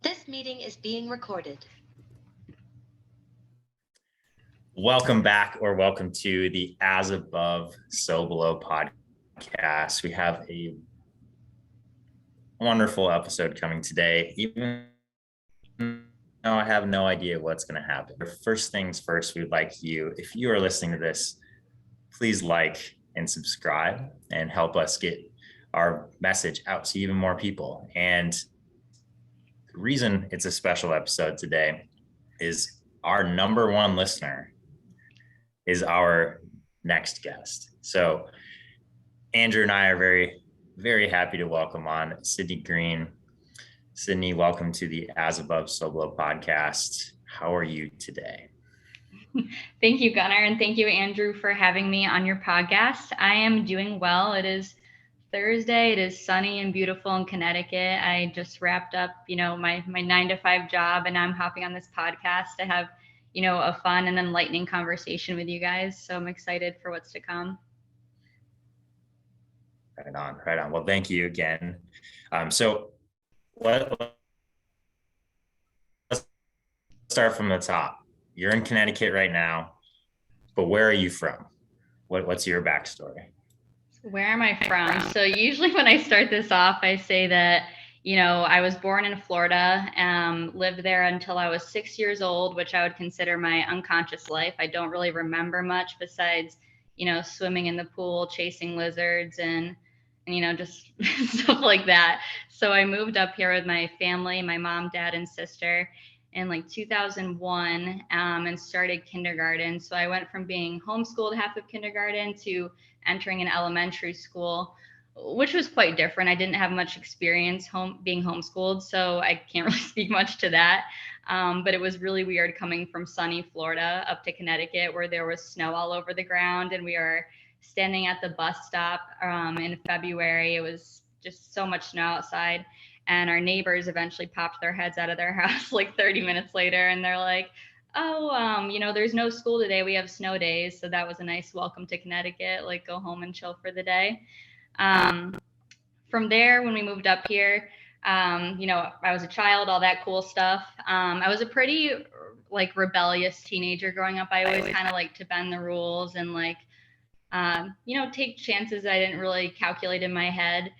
This meeting is being recorded. Welcome back, or welcome to the As Above, So Below podcast. We have a wonderful episode coming today, even though I have no idea what's going to happen. First things first, we'd like you, if you are listening to this, please like and subscribe and help us get our message out to even more people. And the reason it's a special episode today is our number one listener is our next guest. So Andrew and I are very, very happy to welcome on Cydney Green. Cydney, welcome to the As Above, So Below podcast. How are you today? Thank you, Gunnar, and thank you, Andrew, for having me on your podcast. I am doing well. It is Thursday. It is sunny and beautiful in Connecticut. I just wrapped up, my 9-to-5 job, and I'm hopping on this podcast to have, a fun and enlightening conversation with you guys. So I'm excited for what's to come. Right on. Well, thank you again. So let's start from the top. You're in Connecticut right now, but where are you from? What's your backstory? Where am I from? So usually when I start this off, I say that, I was born in Florida, lived there until I was 6 years old, which I would consider my unconscious life. I don't really remember much besides, swimming in the pool, chasing lizards, and just stuff like that. So I moved up here with my family, my mom, dad, and sister in like 2001, and started kindergarten. So I went from being homeschooled half of kindergarten to entering an elementary school, which was quite different. I didn't have much experience being homeschooled, so I can't really speak much to that. But it was really weird coming from sunny Florida up to Connecticut, where there was snow all over the ground, and we were standing at the bus stop in February. It was just so much snow outside. And our neighbors eventually popped their heads out of their house like 30 minutes later, and they're like, there's no school today. We have snow days. So that was a nice welcome to Connecticut, like go home and chill for the day. From there, when we moved up here, I was a child, all that cool stuff. I was a pretty like rebellious teenager growing up. I always kind of like to bend the rules and take chances I didn't really calculate in my head.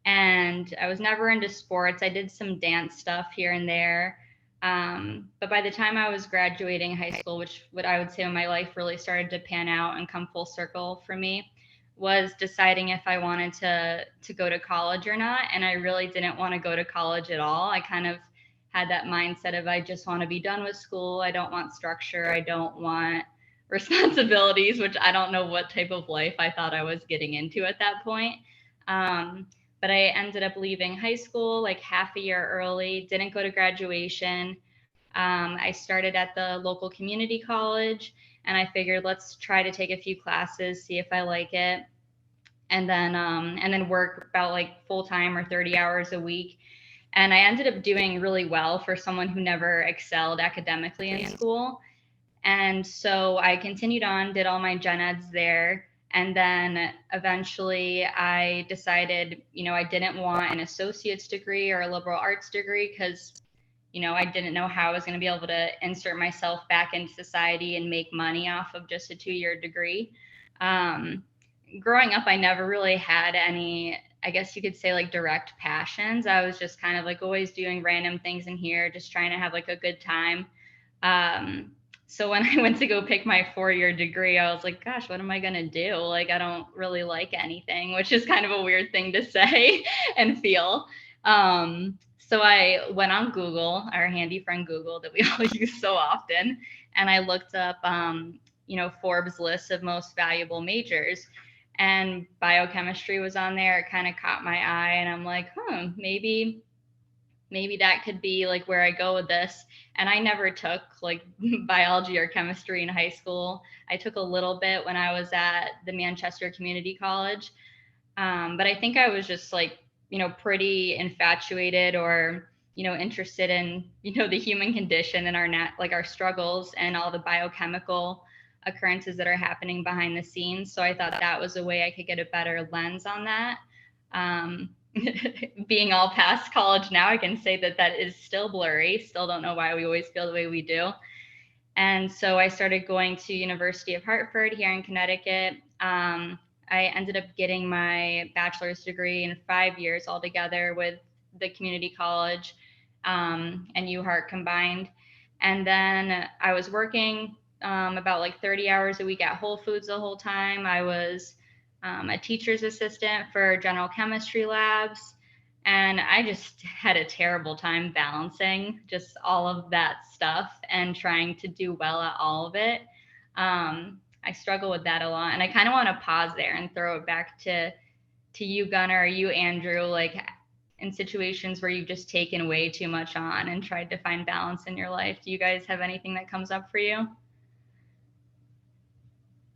And I was never into sports. I did some dance stuff here and there. But by the time I was graduating high school, which what I would say when my life really started to pan out and come full circle for me, was deciding if I wanted to go to college or not. And I really didn't want to go to college at all. I kind of had that mindset of I just want to be done with school. I don't want structure. I don't want responsibilities, which I don't know what type of life I thought I was getting into at that point. But I ended up leaving high school like half a year early, didn't go to graduation. I started at the local community college, and I figured let's try to take a few classes, see if I like it, and then work about like full time or 30 hours a week. And I ended up doing really well for someone who never excelled academically in school. And so I continued on, did all my gen eds there. And then eventually I decided, I didn't want an associate's degree or a liberal arts degree because, I didn't know how I was going to be able to insert myself back into society and make money off of just a 2-year degree. Growing up, I never really had any, I guess you could say, like direct passions. I was just kind of like always doing random things in here, just trying to have like a good time. So when I went to go pick my 4-year degree, I was like, gosh, what am I going to do? Like, I don't really like anything, which is kind of a weird thing to say and feel. So I went on Google, our handy friend Google that we all use so often. And I looked up, Forbes list of most valuable majors, and biochemistry was on there. It kind of caught my eye, and I'm like, maybe that could be like where I go with this. And I never took like biology or chemistry in high school. I took a little bit when I was at the Manchester Community College. But I think I was just like, pretty infatuated or, interested in, the human condition and our struggles and all the biochemical occurrences that are happening behind the scenes. So I thought that was a way I could get a better lens on that. being all past college now, I can say that is still blurry. Still don't know why we always feel the way we do. And so I started going to University of Hartford here in Connecticut. I ended up getting my bachelor's degree in 5 years altogether with the community college and UHart combined. And then I was working about like 30 hours a week at Whole Foods the whole time. I was a teacher's assistant for general chemistry labs. And I just had a terrible time balancing just all of that stuff and trying to do well at all of it. I struggle with that a lot. And I kind of want to pause there and throw it back to you, Gunnar, or you, Andrew, like in situations where you've just taken way too much on and tried to find balance in your life. Do you guys have anything that comes up for you?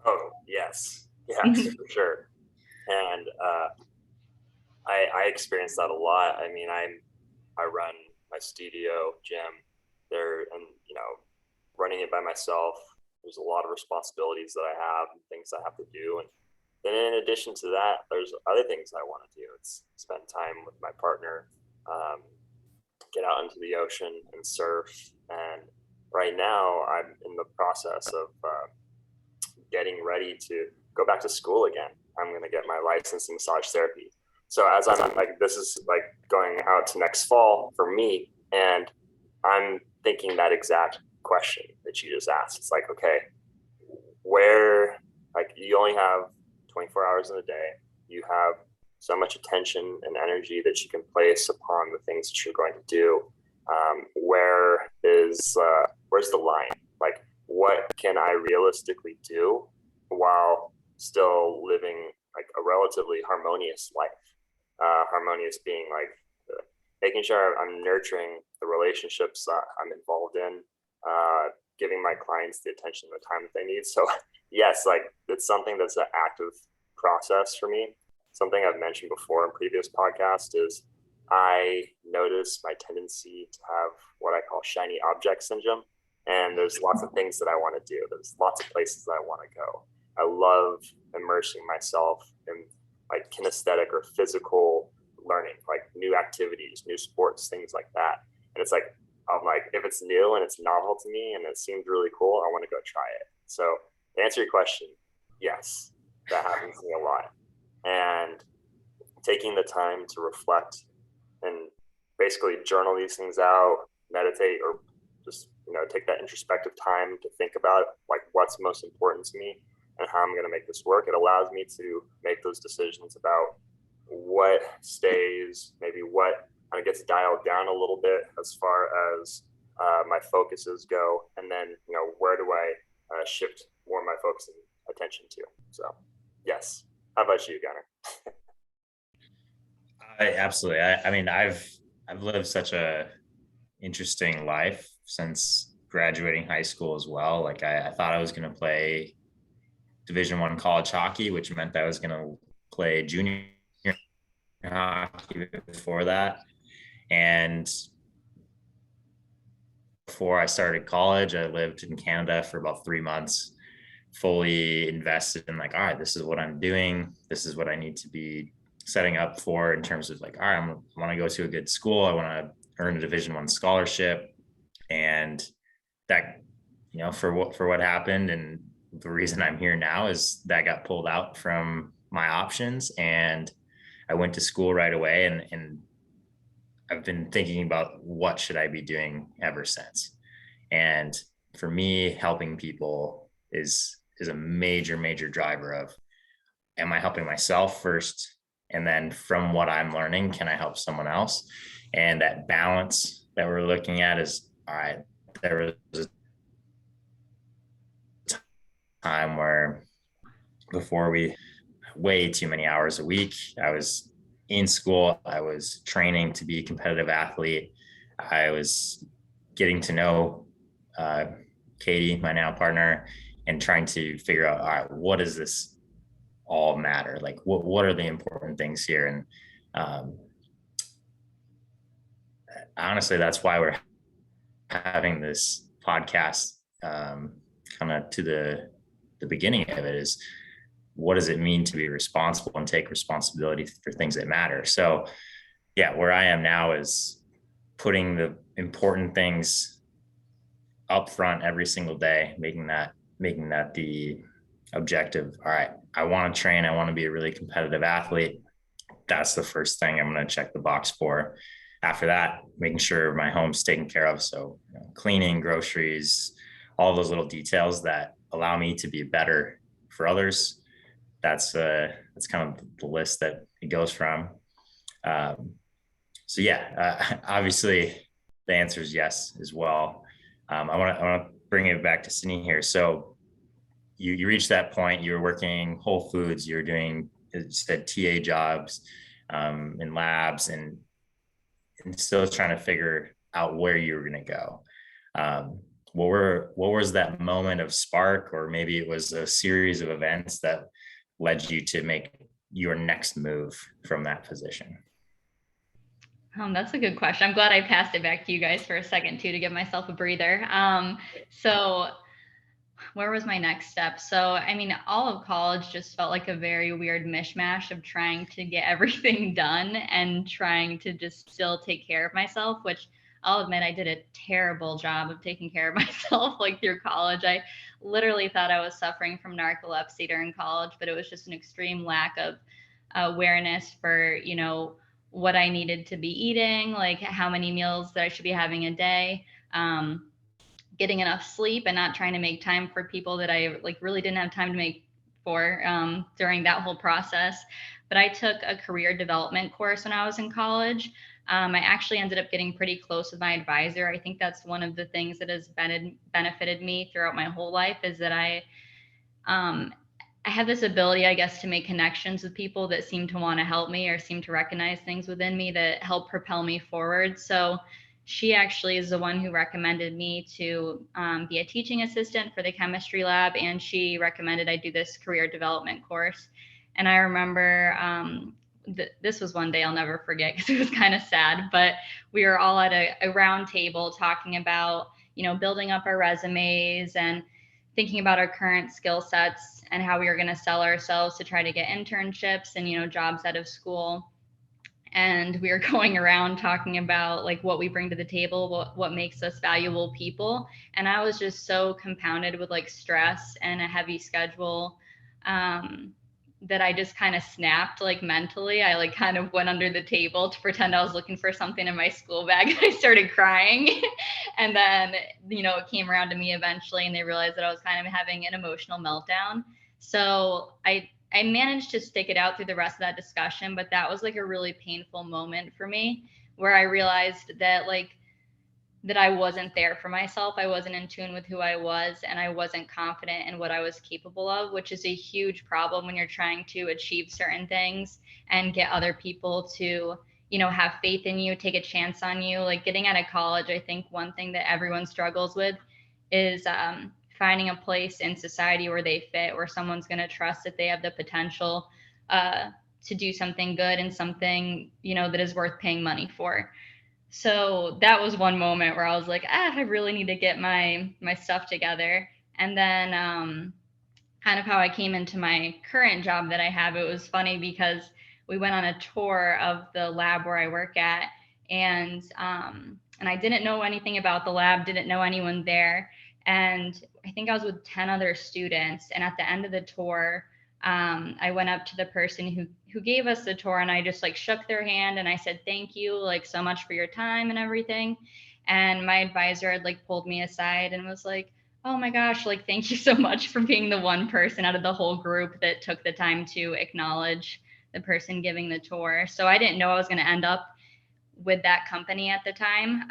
Oh, yes, for sure. And I experience that a lot. I mean, I run my studio gym there, and running it by myself, there's a lot of responsibilities that I have and things I have to do. And then in addition to that, there's other things I want to do. It's spend time with my partner, get out into the ocean and surf. And right now I'm in the process of getting ready to go back to school again. I'm going to get my license in massage therapy. So as I'm like, this is like going out to next fall for me. And I'm thinking that exact question that you just asked. It's like, okay, where, like, you only have 24 hours in a day. You have so much attention and energy that you can place upon the things that you're going to do. Where's the line? Like, what can I realistically do while still living like a relatively harmonious life? Harmonious being like making sure I'm nurturing the relationships that I'm involved in, giving my clients the attention and the time that they need. So yes, like it's something that's an active process for me. Something I've mentioned before in previous podcasts is I notice my tendency to have what I call shiny object syndrome. And there's lots of things that I want to do. There's lots of places that I want to go. I love immersing myself in like kinesthetic or physical learning, like new activities, new sports, things like that. And it's like, I'm like, if it's new and it's novel to me and it seems really cool, I want to go try it. So to answer your question, yes, that happens to me a lot. And taking the time to reflect and basically journal these things out, meditate, or just, take that introspective time to think about like what's most important to me and how I'm going to make this work. It allows me to make those decisions about what stays, maybe what kind of gets dialed down a little bit as far as my focuses go. And then, where do I shift more of my focus and attention to? So yes. How about you, Gunnar? Absolutely. I mean, I've lived such a interesting life since graduating high school as well. Like I thought I was going to play Division I college hockey, which meant that I was going to play junior hockey before that. And before I started college, I lived in Canada for about 3 months, fully invested in like, all right, this is what I'm doing. This is what I need to be setting up for in terms of like, all right, I want to go to a good school. I want to earn a Division I scholarship. And that, for what happened, and the reason I'm here now is that got pulled out from my options, and I went to school right away, and I've been thinking about what should I be doing ever since. And for me, helping people is a major driver of, am I helping myself first? And then from what I'm learning, can I help someone else? And that balance that we're looking at is, all right, there was a time where before we way too many hours a week, I was in school, I was training to be a competitive athlete. I was getting to know Katie, my now partner, and trying to figure out, all right, what does this all matter? Like, what are the important things here? And honestly, that's why we're having this podcast, kind of to the beginning of it is, what does it mean to be responsible and take responsibility for things that matter? So yeah, where I am now is putting the important things up front every single day, making that the objective. All right, I want to train, I want to be a really competitive athlete. That's the first thing I'm going to check the box for. After that, making sure my home's taken care of. So, cleaning, groceries, all those little details that allow me to be better for others. That's kind of the list that it goes from. Um, so yeah, obviously the answer is yes as well. I want to bring it back to Cydney here. So you reached that point. You were working Whole Foods. You were doing, you said, TA jobs in labs, and still trying to figure out where you were going to go. Um, what was that moment of spark, or maybe it was a series of events that led you to make your next move from that position? That's a good question. I'm glad I passed it back to you guys for a second too, to give myself a breather. So where was my next step? So, I mean, all of college just felt like a very weird mishmash of trying to get everything done and trying to just still take care of myself, which I'll admit I did a terrible job of taking care of myself like through college. I literally thought I was suffering from narcolepsy during college, but it was just an extreme lack of awareness for, what I needed to be eating, like how many meals that I should be having a day. Getting enough sleep and not trying to make time for people that I like really didn't have time to make for during that whole process. But I took a career development course when I was in college. I actually ended up getting pretty close with my advisor. I think that's one of the things that has benefited me throughout my whole life, is that um, I have this ability, I guess, to make connections with people that seem to want to help me or seem to recognize things within me that help propel me forward. So she actually is the one who recommended me to be a teaching assistant for the chemistry lab, and she recommended I do this career development course. And I remember this was one day I'll never forget because it was kind of sad, but we were all at a round table talking about, building up our resumes and thinking about our current skill sets and how we were going to sell ourselves to try to get internships and, jobs out of school. And we were going around talking about like what we bring to the table, what makes us valuable people. And I was just so compounded with like stress and a heavy schedule that I just kind of snapped like mentally. I like kind of went under the table to pretend I was looking for something in my school bag. I started crying. And then, it came around to me eventually, and they realized that I was kind of having an emotional meltdown. So I managed to stick it out through the rest of that discussion, but that was like a really painful moment for me, where I realized that that I wasn't there for myself. I wasn't in tune with who I was, and I wasn't confident in what I was capable of, which is a huge problem when you're trying to achieve certain things and get other people to, have faith in you, take a chance on you. Like getting out of college, I think one thing that everyone struggles with is finding a place in society where they fit, where someone's going to trust that they have the potential to do something good and something, that is worth paying money for. So that was one moment where I was like, I really need to get my stuff together. And then kind of how I came into my current job that I have, it was funny because we went on a tour of the lab where I work at, and I didn't know anything about the lab, didn't know anyone there. And I think I was with 10 other students. And at the end of the tour, I went up to the person who gave us the tour, and I just like shook their hand and I said, thank you like so much for your time and everything. And my advisor had like pulled me aside and was like, oh my gosh, like thank you so much for being the one person out of the whole group that took the time to acknowledge the person giving the tour. So I didn't know I was going to end up with that company at the time.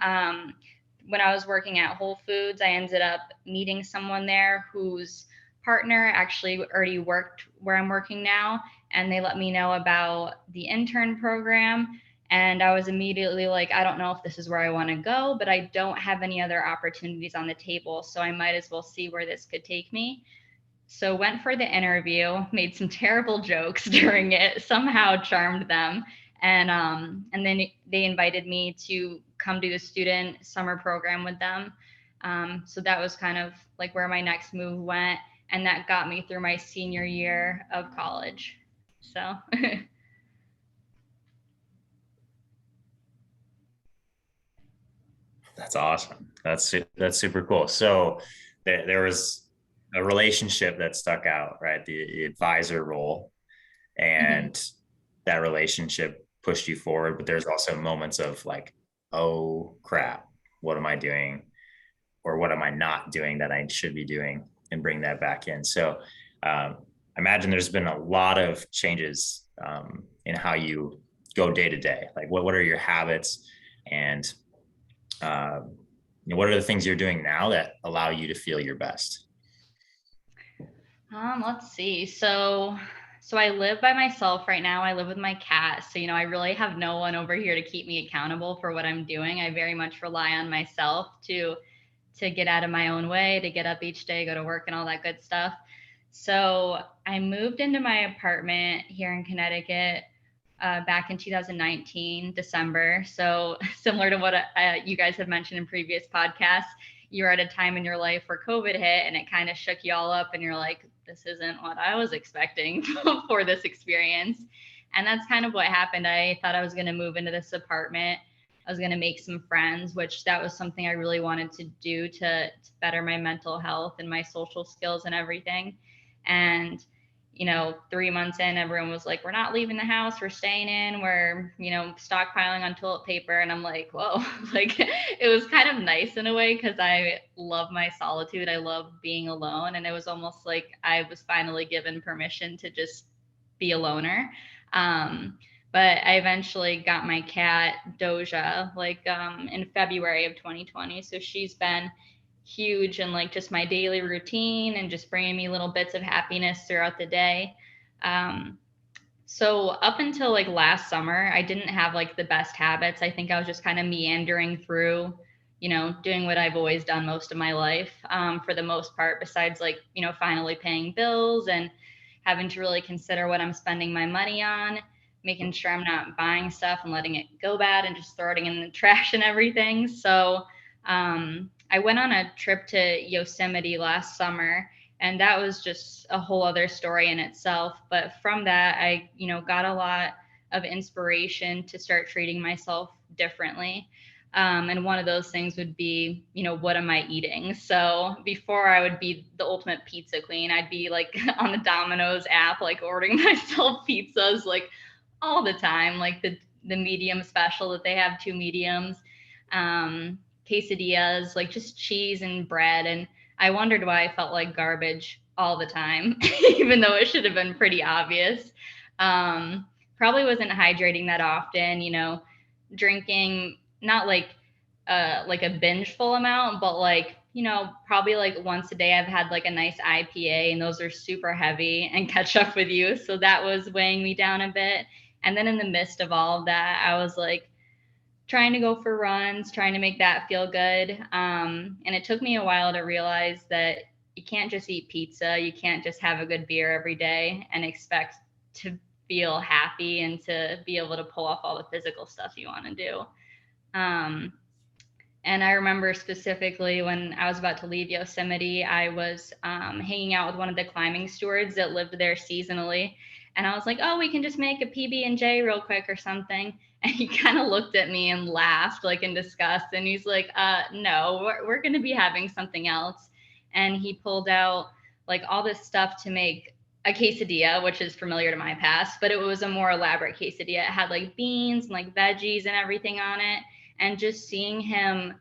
When I was working at Whole Foods, I ended up meeting someone there whose partner actually already worked where I'm working now, and they let me know about the intern program. And I was immediately like, I don't know if this is where I want to go, but I don't have any other opportunities on the table, so I might as well see where this could take me. So went for the interview, made some terrible jokes during it, somehow charmed them. And then they invited me to come do the student summer program with them. So that was kind of like where my next move went. And that got me through my senior year of college. So That's awesome. That's super cool. So there was a relationship that stuck out, right? The advisor role, and that relationship pushed you forward. But there's also moments of like, oh crap, what am I doing? Or what am I not doing that I should be doing, and bring that back in. So I imagine there's been a lot of changes in how you go day to day. Like what are your habits, and what are the things you're doing now that allow you to feel your best? Let's see. So I live by myself right now. I live with my cat. So, I really have no one over here to keep me accountable for what I'm doing. I very much rely on myself to get out of my own way, to get up each day, go to work and all that good stuff. So I moved into my apartment here in Connecticut back in 2019, December. So similar to what you guys have mentioned in previous podcasts, you're at a time in your life where COVID hit and it kind of shook you all up and you're like, this isn't what I was expecting for this experience. And that's kind of what happened. I thought I was going to move into this apartment. I was going to make some friends, which that was something I really wanted to do to better my mental health and my social skills and everything. And 3 months in, everyone was like, we're not leaving the house, we're staying in, we're, stockpiling on toilet paper. And I'm like, whoa, like it was kind of nice in a way because I love my solitude. I love being alone. And it was almost like I was finally given permission to just be a loner. But I eventually got my cat Doja in February of 2020. So she's been huge in like just my daily routine and just bringing me little bits of happiness throughout the day. So up until like last summer, I didn't have like the best habits. I think I was just kind of meandering through, doing what I've always done most of my life, for the most part, besides like, finally paying bills and having to really consider what I'm spending my money on, making sure I'm not buying stuff and letting it go bad and just throwing it in the trash and everything. So I went on a trip to Yosemite last summer, and that was just a whole other story in itself. But from that, I, got a lot of inspiration to start treating myself differently. And one of those things would be, what am I eating? So before I would be the ultimate pizza queen, I'd be like on the Domino's app, like ordering myself pizzas like all the time, like the medium special that they have, 2 mediums. Quesadillas, like just cheese and bread. And I wondered why I felt like garbage all the time, even though it should have been pretty obvious. Probably wasn't hydrating that often, drinking, not like a bingeful amount, but like, probably like once a day I've had like a nice IPA, and those are super heavy and catch up with you. So that was weighing me down a bit. And then in the midst of all of that, I was like, trying to go for runs, trying to make that feel good. And it took me a while to realize that you can't just eat pizza. You can't just have a good beer every day and expect to feel happy and to be able to pull off all the physical stuff you want to do. And I remember specifically when I was about to leave Yosemite, I was hanging out with one of the climbing stewards that lived there seasonally. And I was like, oh, we can just make a PB&J real quick or something. And he kind of looked at me and laughed like in disgust. And he's like, no, we're going to be having something else. And he pulled out like all this stuff to make a quesadilla, which is familiar to my past, but it was a more elaborate quesadilla. It had like beans and like veggies and everything on it. And just seeing him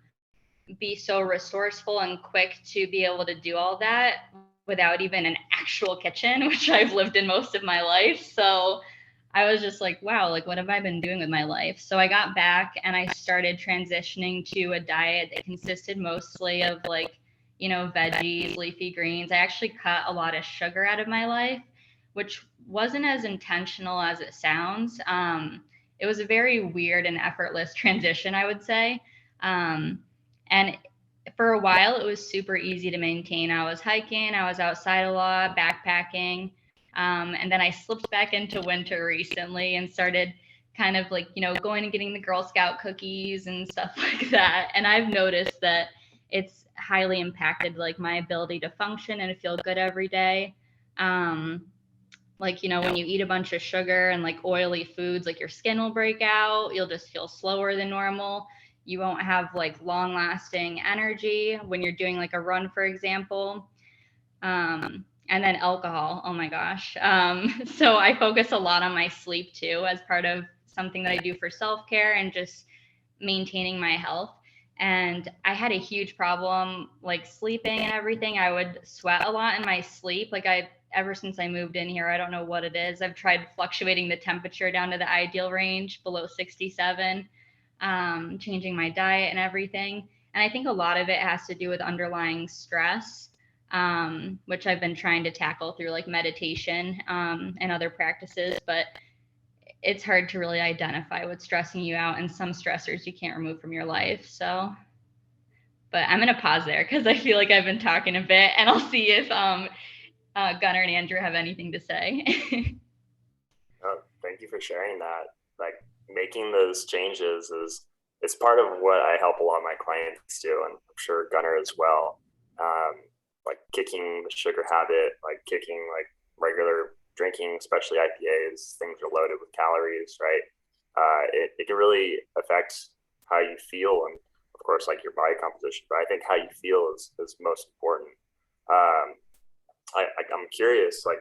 be so resourceful and quick to be able to do all that without even an actual kitchen, which I've lived in most of my life. So I was just like, wow, like what have I been doing with my life? So I got back and I started transitioning to a diet that consisted mostly of like, veggies, leafy greens. I actually cut a lot of sugar out of my life, which wasn't as intentional as it sounds. It was a very weird and effortless transition, I would say. And for a while, it was super easy to maintain. I was hiking, I was outside a lot, backpacking. And then I slipped back into winter recently and started kind of like, going and getting the Girl Scout cookies and stuff like that. And I've noticed that it's highly impacted like my ability to function and to feel good every day. Like, when you eat a bunch of sugar and like oily foods, like your skin will break out. You'll just feel slower than normal. you won't have like long lasting energy when you're doing like a run, for example. And then alcohol, oh my gosh. So I focus a lot on my sleep too, as part of something that I do for self-care and just maintaining my health. And I had a huge problem like sleeping and everything. I would sweat a lot in my sleep. Like ever since I moved in here, I don't know what it is. I've tried fluctuating the temperature down to the ideal range below 67, changing my diet and everything. And I think a lot of it has to do with underlying stress, which I've been trying to tackle through like meditation, and other practices. But it's hard to really identify what's stressing you out, and some stressors you can't remove from your life. So, but I'm going to pause there because I feel like I've been talking a bit, and I'll see if Gunnar and Andrew have anything to say. Oh, thank you for sharing that. Like making those changes is part of what I help a lot of my clients do, and I'm sure Gunnar as well. Like kicking the sugar habit, like kicking like regular drinking, especially IPAs, things are loaded with calories, right? It can really affect how you feel, and of course, like your body composition. But I think how you feel is most important. I'm curious, like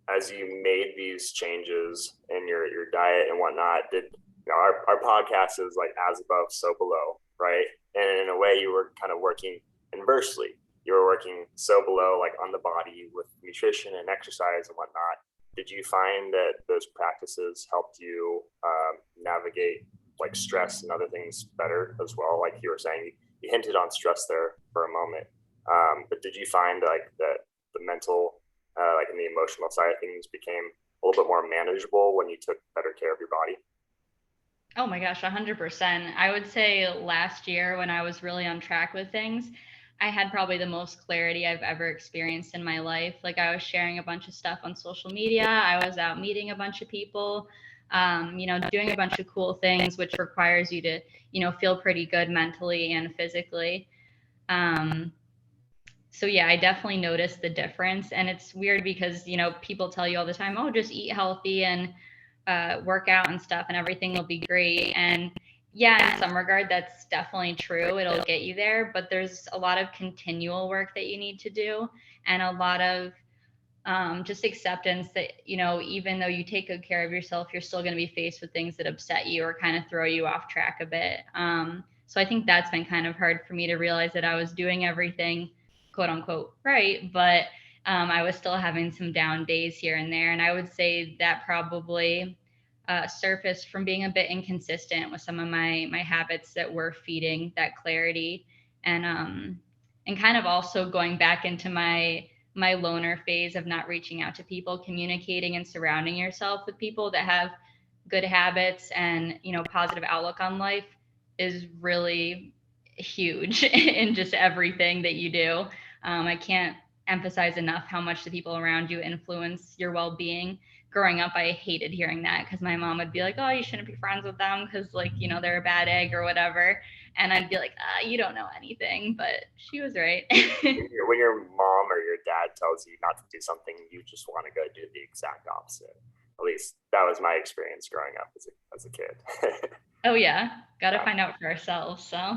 as you made these changes in your diet and whatnot, did our podcast is like as above, so below, right? And in a way, you were kind of working inversely. You were working so below, like on the body with nutrition and exercise and whatnot. Did you find that those practices helped you navigate like stress and other things better as well? Like you were saying, you hinted on stress there for a moment, but did you find like that the mental, like in the emotional side of things, became a little bit more manageable when you took better care of your body? Oh my gosh, 100%. I would say last year when I was really on track with things, I had probably the most clarity I've ever experienced in my life. Like I was sharing a bunch of stuff on social media. I was out meeting a bunch of people, doing a bunch of cool things, which requires you to, feel pretty good mentally and physically. So yeah, I definitely noticed the difference. And it's weird because, people tell you all the time, oh, just eat healthy and work out and stuff and everything will be great. And yeah, in some regard, that's definitely true. It'll get you there, but there's a lot of continual work that you need to do, and a lot of just acceptance that, even though you take good care of yourself, you're still going to be faced with things that upset you or kind of throw you off track a bit. So I think that's been kind of hard for me to realize that I was doing everything quote unquote right, but I was still having some down days here and there. And I would say that probably surfaced from being a bit inconsistent with some of my habits that were feeding that clarity, and kind of also going back into my loner phase of not reaching out to people, communicating and surrounding yourself with people that have good habits and positive outlook on life is really huge in just everything that you do. I can't emphasize enough how much the people around you influence your well-being. Growing up, I hated hearing that because my mom would be like, oh, you shouldn't be friends with them because like, they're a bad egg or whatever. And I'd be like, you don't know anything, but she was right. When your mom or your dad tells you not to do something, you just want to go do the exact opposite. At least that was my experience growing up as a kid. Oh yeah, gotta find out for ourselves. So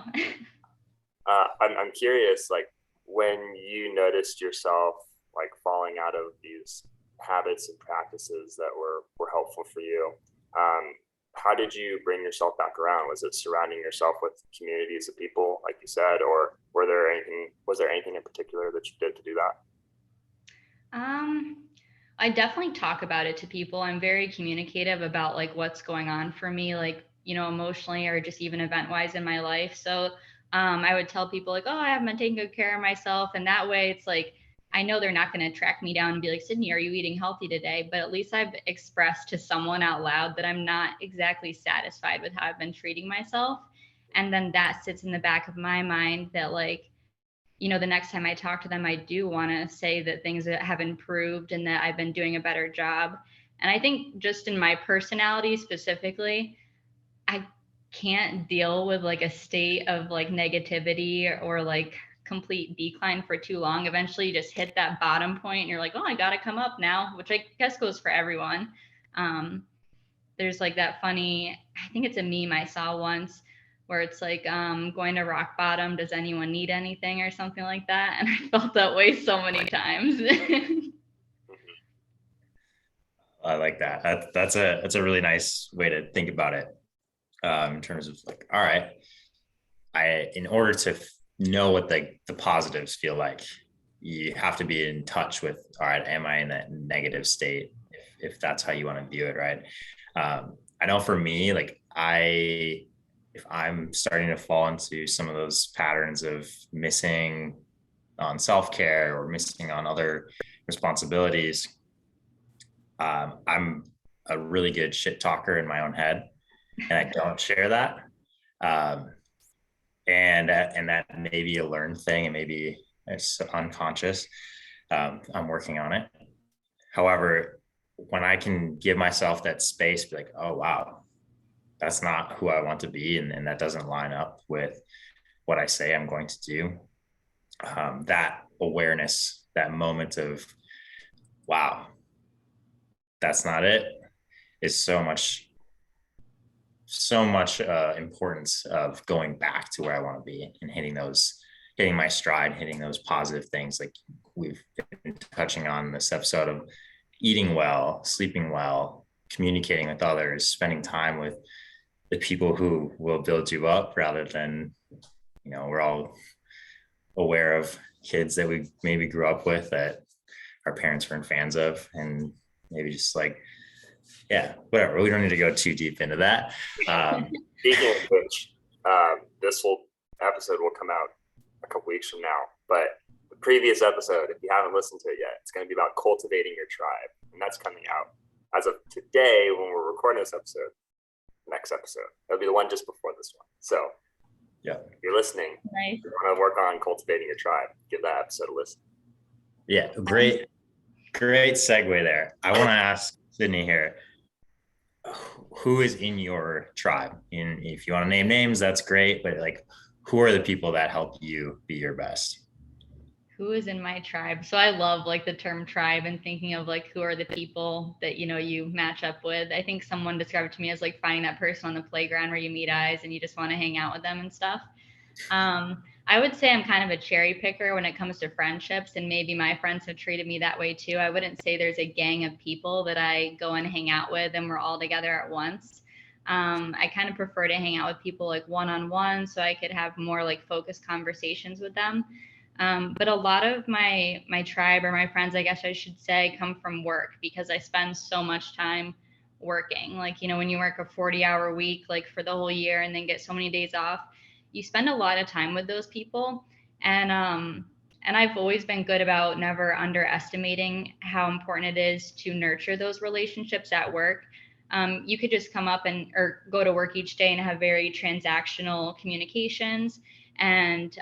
I'm curious, like when you noticed yourself like falling out of these habits and practices that were helpful for you, how did you bring yourself back around? Was it surrounding yourself with communities of people, like you said, or was there anything in particular that you did to do that? I definitely talk about it to people. I'm very communicative about like what's going on for me, like, emotionally or just even event wise in my life. So I would tell people like, oh, I haven't been taking good care of myself. And that way it's like, I know they're not going to track me down and be like, Cydney, are you eating healthy today? But at least I've expressed to someone out loud that I'm not exactly satisfied with how I've been treating myself. And then that sits in the back of my mind that like, the next time I talk to them, I do want to say that things have improved and that I've been doing a better job. And I think just in my personality specifically, I can't deal with like a state of like negativity or like complete decline for too long. Eventually you just hit that bottom point and you're like, oh, I got to come up now, which I guess goes for everyone. There's like that funny, I think it's a meme I saw once where it's like going to rock bottom, does anyone need anything or something like that? And I felt that way so many times. I like that. That's a really nice way to think about it, in terms of like, all right, in order to know what the positives feel like, you have to be in touch with, all right, am I in that negative state? If that's how you want to view it, right? I know for me, like if I'm starting to fall into some of those patterns of missing on self-care or missing on other responsibilities, I'm a really good shit talker in my own head, and I don't share that. Um, and that may be a learned thing, and maybe it's unconscious. I'm working on it. However, when I can give myself that space, be like, oh wow, that's not who I want to be, and that doesn't line up with what I say I'm going to do. That awareness, that moment of, wow, that's not it, is so much importance of going back to where I want to be and hitting my stride, hitting those positive things like we've been touching on this episode of eating well, sleeping well, communicating with others, spending time with the people who will build you up rather than, we're all aware of kids that we maybe grew up with that our parents weren't fans of, and maybe just like, yeah, whatever. We don't need to go too deep into that. Speaking of which, this episode will come out a couple weeks from now, but the previous episode, if you haven't listened to it yet, it's going to be about cultivating your tribe, and that's coming out as of today when we're recording this episode. Next episode, it'll be the one just before this one. So yeah, if you're listening, Nice. you want to work on cultivating your tribe, give that episode a listen. Yeah, great segue there. I want to ask Cydney here, who is in your tribe? And if you want to name names, that's great, but like, who are the people that help you be your best? Who is in my tribe? So I love like the term tribe and thinking of like who are the people that you match up with. I think someone described it to me as like finding that person on the playground where you meet eyes and you just want to hang out with them and stuff. I would say I'm kind of a cherry picker when it comes to friendships, and maybe my friends have treated me that way too. I wouldn't say there's a gang of people that I go and hang out with and we're all together at once. I kind of prefer to hang out with people like one-on-one so I could have more like focused conversations with them. But a lot of my tribe, or my friends, I guess I should say, come from work, because I spend so much time working. Like, when you work a 40-hour week, like for the whole year, and then get so many days off, you spend a lot of time with those people. And I've always been good about never underestimating how important it is to nurture those relationships at work. You could just come up or go to work each day and have very transactional communications and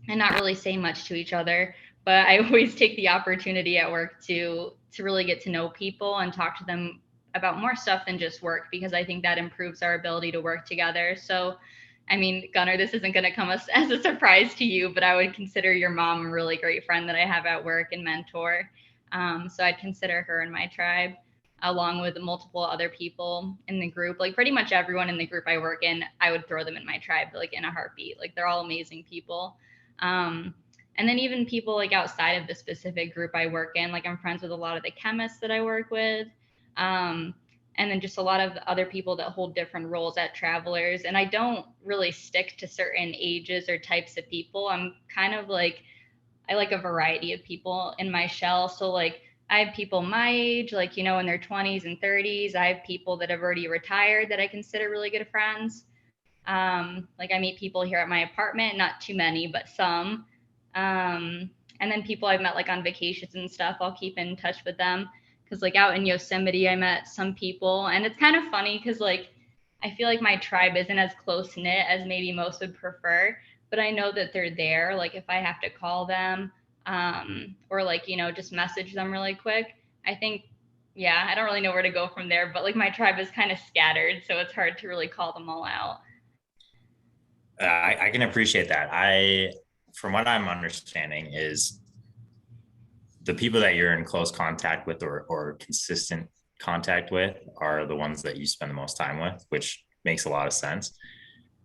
not really say much to each other. But I always take the opportunity at work to really get to know people and talk to them about more stuff than just work, because I think that improves our ability to work together. So, I mean, Gunnar, this isn't going to come as a surprise to you, but I would consider your mom a really great friend that I have at work and mentor. So I'd consider her in my tribe, along with multiple other people in the group. Like pretty much everyone in the group I work in, I would throw them in my tribe, like in a heartbeat. Like they're all amazing people. And then even people like outside of the specific group I work in, like I'm friends with a lot of the chemists that I work with. And then just a lot of other people that hold different roles at Travelers. And I don't really stick to certain ages or types of people. I'm kind of like, I like a variety of people in my shell. So like I have people my age, like, in their 20s and 30s. I have people that have already retired that I consider really good friends. Like I meet people here at my apartment, not too many, but some. And then people I've met like on vacations and stuff, I'll keep in touch with them. Cause like out in Yosemite, I met some people, and it's kind of funny because like, I feel like my tribe isn't as close knit as maybe most would prefer, but I know that they're there. Like if I have to call them, or like, just message them really quick, I think, yeah, I don't really know where to go from there, but like my tribe is kind of scattered, so it's hard to really call them all out. I can appreciate that. From what I'm understanding, is the people that you're in close contact with or consistent contact with are the ones that you spend the most time with, which makes a lot of sense.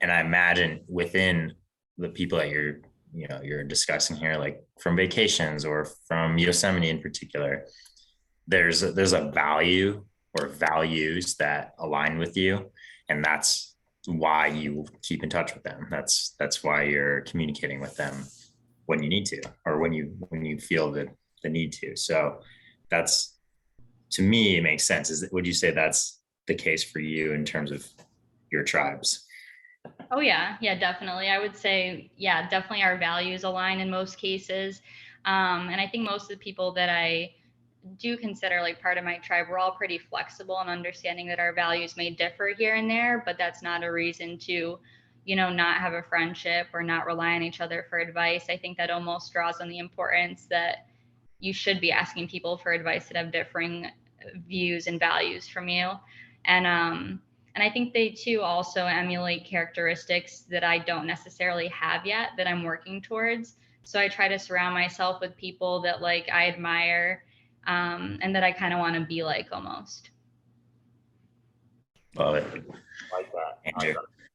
And I imagine within the people that you're discussing here, like from vacations or from Yosemite in particular, there's a value or values that align with you, and that's why you keep in touch with them. That's why you're communicating with them when you need to, or when you feel the need to. So that's, to me, it makes sense. Would you say that's the case for you in terms of your tribes? Oh yeah, definitely. I would say, yeah, definitely our values align in most cases. And I think most of the people that I do consider like part of my tribe, we're all pretty flexible and understanding that our values may differ here and there, but that's not a reason to, not have a friendship or not rely on each other for advice. I think that almost draws on the importance that you should be asking people for advice that have differing views and values from you. And I think they too also emulate characteristics that I don't necessarily have yet that I'm working towards. So I try to surround myself with people that like I admire, and that I kind of want to be like almost. Love it. Like that. Andrew.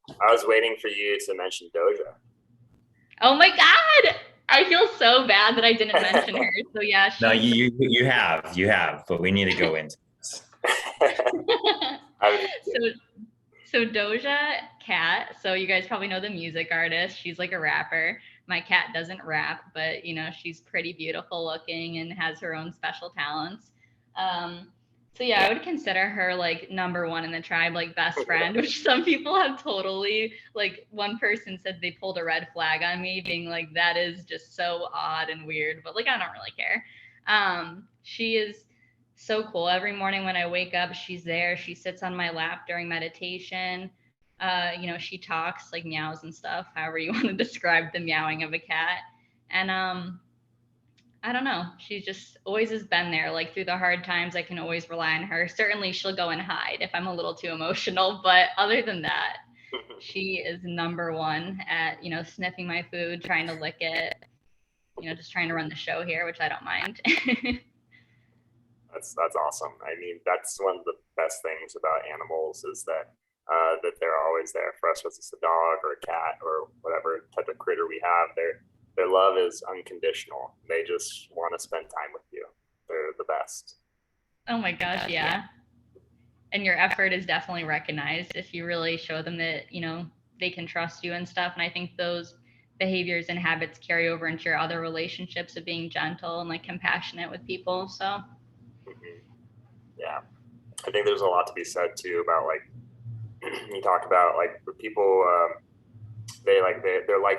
I was waiting for you to mention Doja. Oh my God. I feel so bad that I didn't mention her. So yeah. No, you have, but we need to go into this. So Doja Cat, so you guys probably know the music artist. She's like a rapper. My cat doesn't rap, but she's pretty beautiful looking and has her own special talents. So yeah, I would consider her like number one in the tribe, like best friend, which some people have totally, like one person said they pulled a red flag on me being like, that is just so odd and weird, but like, I don't really care. She is so cool. Every morning when I wake up, she's there. She sits on my lap during meditation. She talks, like meows and stuff, however you want to describe the meowing of a cat. And I don't know. She just always has been there. Like through the hard times, I can always rely on her. Certainly she'll go and hide if I'm a little too emotional. But other than that, she is number one at, sniffing my food, trying to lick it, just trying to run the show here, which I don't mind. That's awesome. I mean, that's one of the best things about animals is that that they're always there for us, whether it's a dog or a cat or whatever type of critter we have. Their love is unconditional. They just want to spend time with you. They're the best. Oh my gosh, yeah. And your effort is definitely recognized if you really show them that, they can trust you and stuff. And I think those behaviors and habits carry over into your other relationships of being gentle and like compassionate with people. So mm-hmm. Yeah. I think there's a lot to be said too about like you talk about like people they're like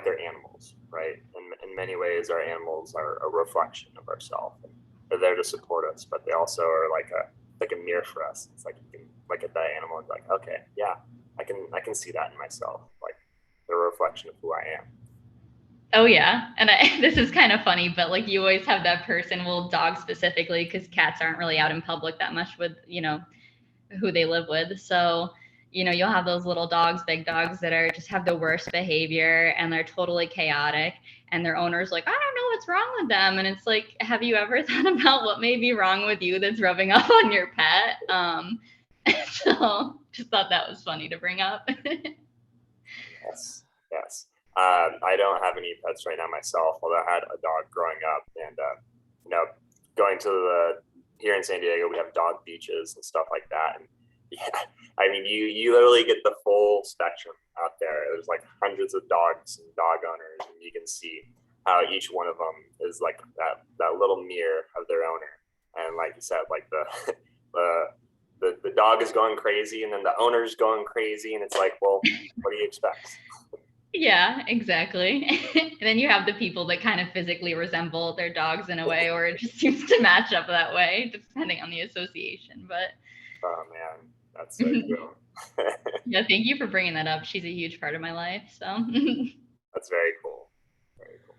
their animals, right? In many ways our animals are a reflection of ourselves. They're there to support us, but they also are like a mirror for us. It's like you can look at that animal and be like, okay, yeah, I can see that in myself. Like they're a reflection of who I am. Oh yeah. And this is kind of funny, but like you always have that person, well, dogs specifically, because cats aren't really out in public that much with, who they live with. So, you'll have those little dogs, big dogs that are just have the worst behavior and they're totally chaotic. And their owner's like, I don't know what's wrong with them. And it's like, have you ever thought about what may be wrong with you that's rubbing off on your pet? So just thought that was funny to bring up. Yes. I don't have any pets right now myself, although I had a dog growing up, and going to here in San Diego, we have dog beaches and stuff like that. And yeah, I mean, you literally get the full spectrum out there. There's like hundreds of dogs and dog owners, and you can see how each one of them is like that little mirror of their owner. And like you said, like the dog is going crazy, and then the owner's going crazy, and it's like, well, what do you expect? Yeah, exactly. And then you have the people that kind of physically resemble their dogs in a way, or it just seems to match up that way, depending on the association. But oh man, that's so cool. Yeah, thank you for bringing that up. She's a huge part of my life. So that's very cool. Very cool.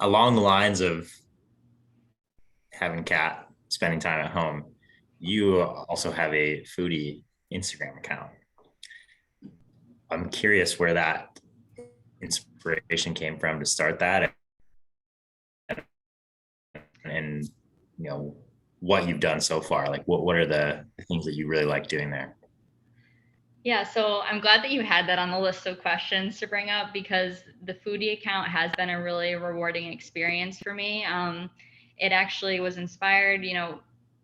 Along the lines of having cat spending time at home, you also have a foodie Instagram account. I'm curious where that inspiration came from to start that, and what you've done so far. Like what are the things that you really like doing there? Yeah, so I'm glad that you had that on the list of questions to bring up because the foodie account has been a really rewarding experience for me. It actually was inspired,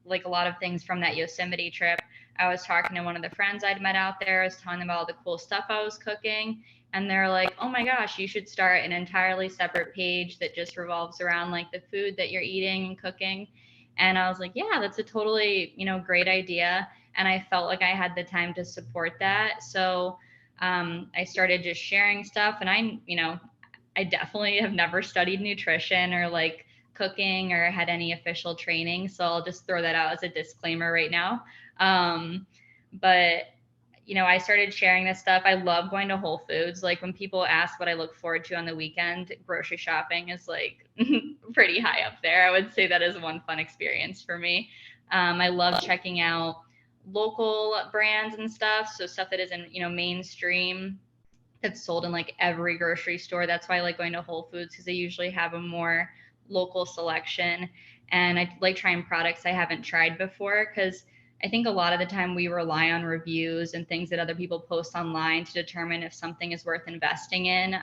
like a lot of things from that Yosemite trip. I was talking to one of the friends I'd met out there. I was telling them about all the cool stuff I was cooking. And they're like, oh my gosh, you should start an entirely separate page that just revolves around like the food that you're eating and cooking. And I was like, yeah, that's a totally, great idea, and I felt like I had the time to support that. So I started just sharing stuff, and I definitely have never studied nutrition or like cooking or had any official training. So I'll just throw that out as a disclaimer right now. But I started sharing this stuff. I love going to Whole Foods. Like when people ask what I look forward to on the weekend, grocery shopping is like pretty high up there. I would say that is one fun experience for me. I love checking out local brands and stuff. So stuff that isn't, mainstream, that's sold in like every grocery store. That's why I like going to Whole Foods because they usually have a more local selection. And I like trying products I haven't tried before because I think a lot of the time we rely on reviews and things that other people post online to determine if something is worth investing in.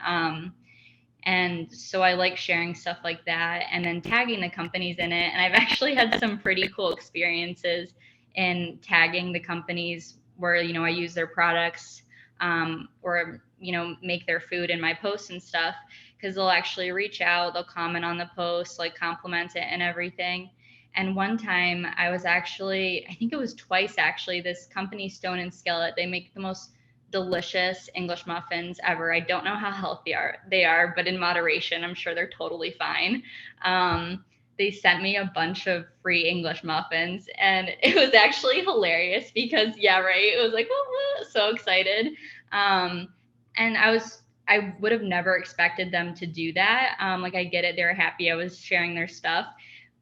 And so I like sharing stuff like that and then tagging the companies in it. And I've actually had some pretty cool experiences in tagging the companies where, I use their products or, make their food in my posts and stuff because they'll actually reach out, they'll comment on the post, like compliment it and everything. And one time I was actually, I think it was twice actually, this company Stone and Skillet, they make the most delicious English muffins ever. I don't know how healthy they are, but in moderation, I'm sure they're totally fine. They sent me a bunch of free English muffins, and it was actually hilarious because, yeah, right. It was like, so excited. And I would have never expected them to do that. Like I get it, they were happy I was sharing their stuff,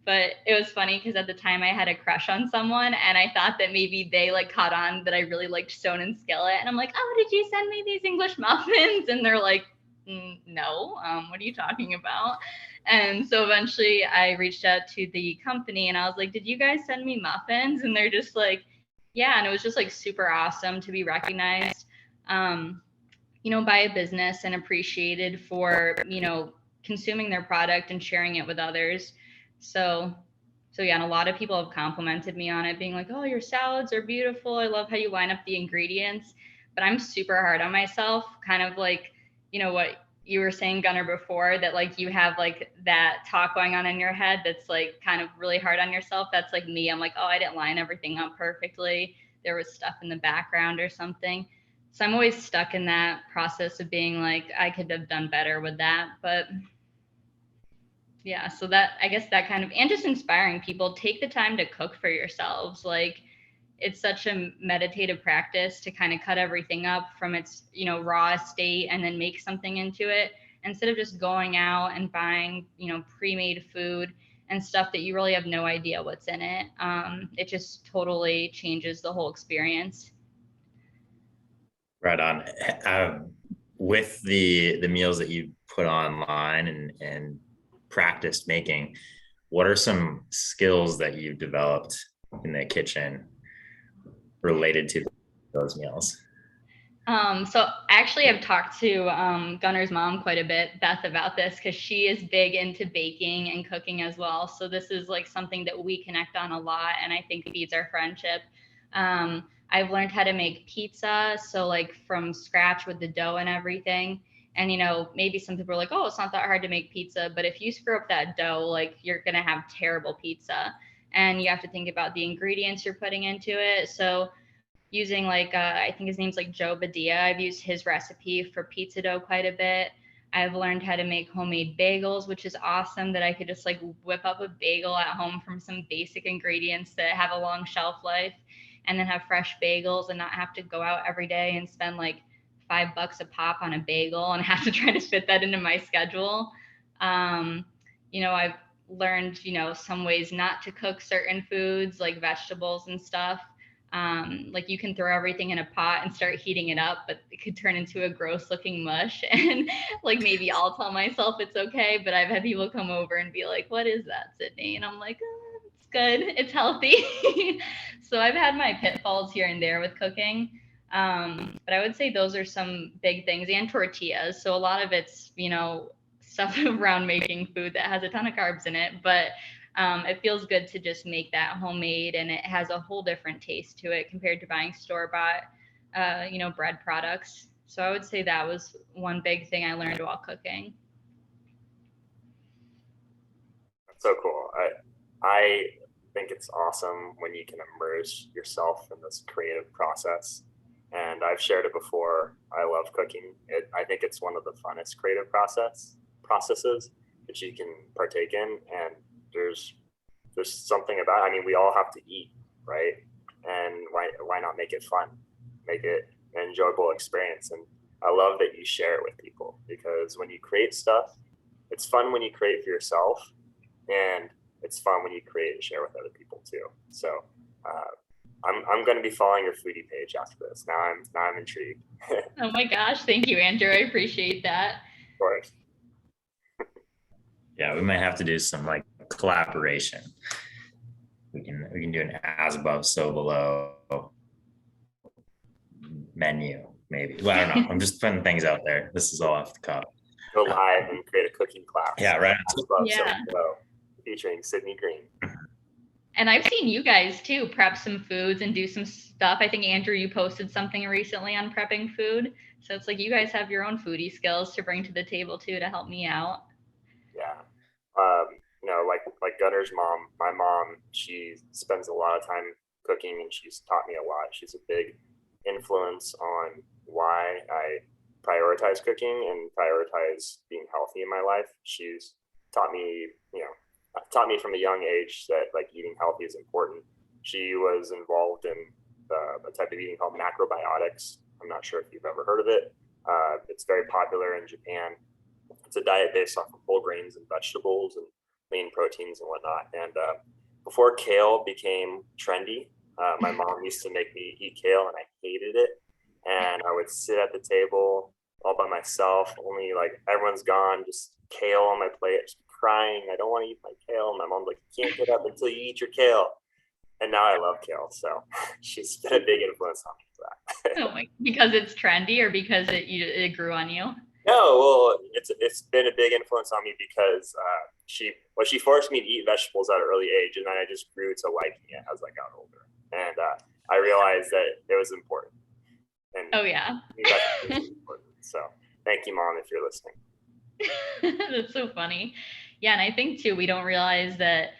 but it was funny because at the time I had a crush on someone and I thought that maybe they like caught on that I really liked Stone and Skillet. And I'm like, oh, did you send me these English muffins? And they're like, no, what are you talking about? And so eventually I reached out to the company and I was like, did you guys send me muffins? And they're just like, yeah. And it was just like super awesome to be recognized, by a business and appreciated for, consuming their product and sharing it with others. So, so yeah, and a lot of people have complimented me on it, being like, "Oh, your salads are beautiful. I love how you line up the ingredients." But I'm super hard on myself, kind of like, what you were saying, Gunnar, before, that like you have like that talk going on in your head that's like kind of really hard on yourself. That's like me. I'm like, "Oh, I didn't line everything up perfectly. There was stuff in the background or something." So I'm always stuck in that process of being like, I could have done better with that. But yeah, so that, I guess that kind of, and just inspiring people, take the time to cook for yourselves. Like it's such a meditative practice to kind of cut everything up from its, raw state and then make something into it instead of just going out and buying, pre-made food and stuff that you really have no idea what's in it. It just totally changes the whole experience. Right on. With the meals that you put online and practiced making, what are some skills that you've developed in the kitchen related to those meals? So actually I've talked to Gunnar's mom quite a bit, Beth, about this because she is big into baking and cooking as well. So this is like something that we connect on a lot and I think feeds our friendship. I've learned how to make pizza, so like from scratch with the dough and everything. And maybe some people are like, oh, it's not that hard to make pizza, but if you screw up that dough, like you're gonna have terrible pizza. And you have to think about the ingredients you're putting into it. So using like I think his name's like Joe Badia. I've used his recipe for pizza dough quite a bit. I've learned how to make homemade bagels, which is awesome that I could just like whip up a bagel at home from some basic ingredients that have a long shelf life and then have fresh bagels and not have to go out every day and spend like $5 a pop on a bagel and have to try to fit that into my schedule. I've learned, some ways not to cook certain foods like vegetables and stuff. Like you can throw everything in a pot and start heating it up, but it could turn into a gross looking mush. And like maybe I'll tell myself it's okay, but I've had people come over and be like, what is that, Cydney? And I'm like, oh, it's good. It's healthy. So I've had my pitfalls here and there with cooking. But I would say those are some big things, and tortillas. So a lot of it's, stuff around making food that has a ton of carbs in it, but it feels good to just make that homemade, and it has a whole different taste to it compared to buying store-bought, bread products. So I would say that was one big thing I learned while cooking. That's so cool. I think it's awesome when you can immerse yourself in this creative process. And I've shared it before. I love cooking. I think it's one of the funnest creative processes that you can partake in. And there's something about, I mean, we all have to eat, right? And why not make it fun? Make it an enjoyable experience. And I love that you share it with people, because when you create stuff, it's fun when you create for yourself, and it's fun when you create and share with other people too. So I'm going to be following your foodie page after this. Now I'm intrigued. Oh my gosh, thank you, Andrew. I appreciate that. Of course. Yeah, we might have to do some like collaboration. We can do an as above, so below menu, maybe. Well, I don't know. I'm just putting things out there. This is all off the cuff. Go live and create a cooking class. Yeah, right. Yeah. Featuring Cydney Green. And I've seen you guys too prep some foods and do some stuff. I think, Andrew, you posted something recently on prepping food. So it's like you guys have your own foodie skills to bring to the table too to help me out. Yeah. Like Gunnar's mom, my mom, she spends a lot of time cooking, and she's taught me a lot. She's a big influence on why I prioritize cooking and prioritize being healthy in my life. She's taught me from a young age that like eating healthy is important. She was involved in a type of eating called macrobiotics. I'm not sure if you've ever heard of it. It's very popular in Japan. It's a diet based off of whole grains and vegetables and lean proteins and whatnot. And before kale became trendy, my mom used to make me eat kale, and I hated it. And I would sit at the table all by myself, only like everyone's gone, just kale on my plate, just crying. I don't want to eat my kale. My mom's like, you can't get up until you eat your kale. And now I love kale. So she's been a big influence on me for that. Oh my, because it's trendy, or because it grew on you? No, well, it's been a big influence on me because she forced me to eat vegetables at an early age, and then I just grew to liking it as I got older. And I realized that it was important. And oh yeah. So thank you, Mom, if you're listening. That's so funny. Yeah, and I think too, we don't realize that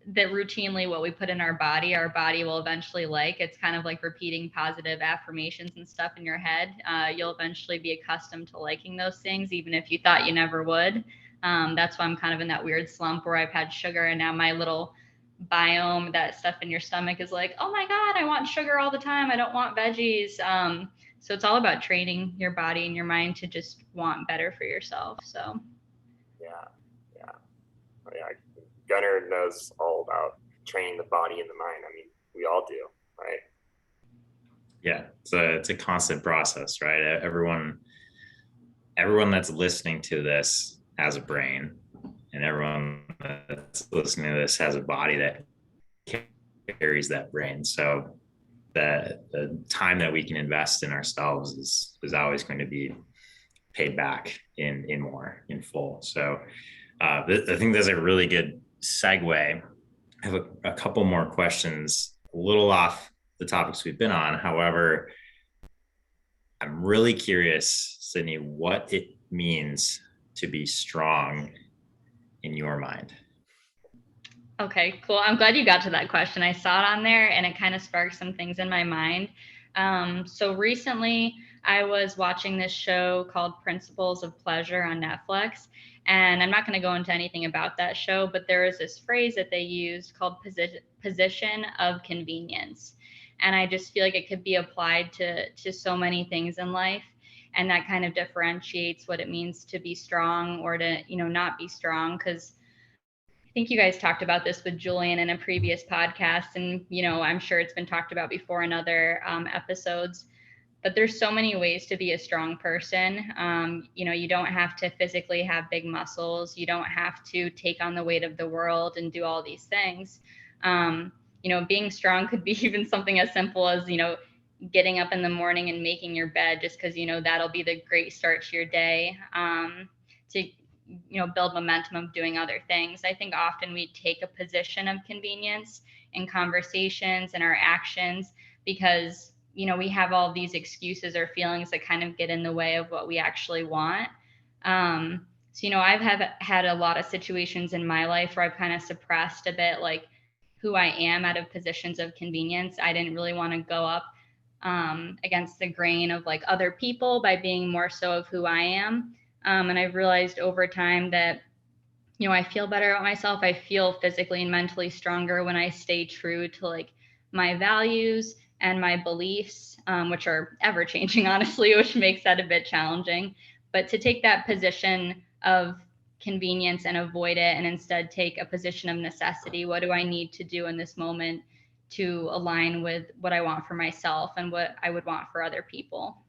routinely what we put in our body will eventually like. It's kind of like repeating positive affirmations and stuff in your head. You'll eventually be accustomed to liking those things, even if you thought you never would. That's why I'm kind of in that weird slump where I've had sugar, and now my little biome, that stuff in your stomach, is like, oh my God, I want sugar all the time. I don't want veggies. So it's all about training your body and your mind to just want better for yourself. So yeah. Gunnar knows all about training the body and the mind. I mean, we all do, right? Yeah, it's a constant process, right? Everyone that's listening to this has a brain, and everyone that's listening to this has a body that carries that brain. So the time that we can invest in ourselves is always going to be paid back in full. So I think that's a really good segue. I have a couple more questions, a little off the topics we've been on. However, I'm really curious, Cydney, what it means to be strong in your mind. Okay, cool. I'm glad you got to that question. I saw it on there, and it kind of sparked some things in my mind. So recently I was watching this show called Principles of Pleasure on Netflix. And I'm not going to go into anything about that show, but there is this phrase that they used called position of convenience. And I just feel like it could be applied to so many things in life. And that kind of differentiates what it means to be strong or to, not be strong. Because I think you guys talked about this with Julian in a previous podcast. And, I'm sure it's been talked about before in other episodes. But there's so many ways to be a strong person. You don't have to physically have big muscles. You don't have to take on the weight of the world and do all these things. Being strong could be even something as simple as, getting up in the morning and making your bed just because, that'll be the great start to your day, to, build momentum of doing other things. I think often we take a position of convenience in conversations and our actions because, we have all these excuses or feelings that kind of get in the way of what we actually want. So, I've had a lot of situations in my life where I've kind of suppressed a bit like who I am out of positions of convenience. I didn't really want to go up against the grain of like other people by being more so of who I am. And I've realized over time that, I feel better about myself. I feel physically and mentally stronger when I stay true to like my values and my beliefs, which are ever changing, honestly, which makes that a bit challenging. But to take that position of convenience and avoid it and instead take a position of necessity, what do I need to do in this moment to align with what I want for myself and what I would want for other people?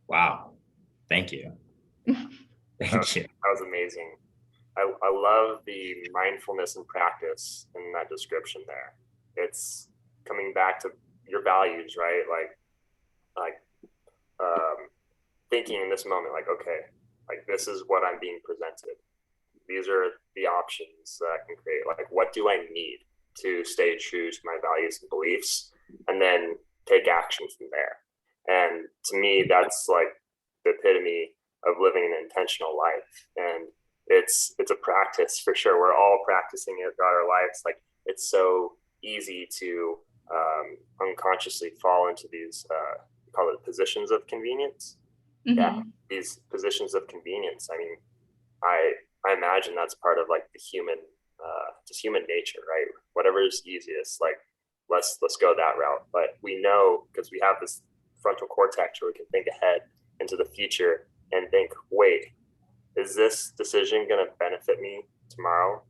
Wow. Thank you. Thank you. That was amazing. I love the mindfulness and practice in that description there. It's coming back to your values, right? Like thinking in this moment, like, okay, like this is what I'm being presented. These are the options that I can create. Like, what do I need to stay true to my values and beliefs? And then take action from there. And to me, that's like the epitome of living an intentional life. And it's a practice for sure. We're all practicing it throughout our lives. Like, it's so easy to unconsciously fall into these call it positions of convenience. Mm-hmm. Yeah, these positions of convenience. I mean, I imagine that's part of like the human just human nature, right? Whatever is easiest, like let's go that route. But we know, because we have this frontal cortex where we can think ahead into the future and think, wait, is this decision going to benefit me tomorrow,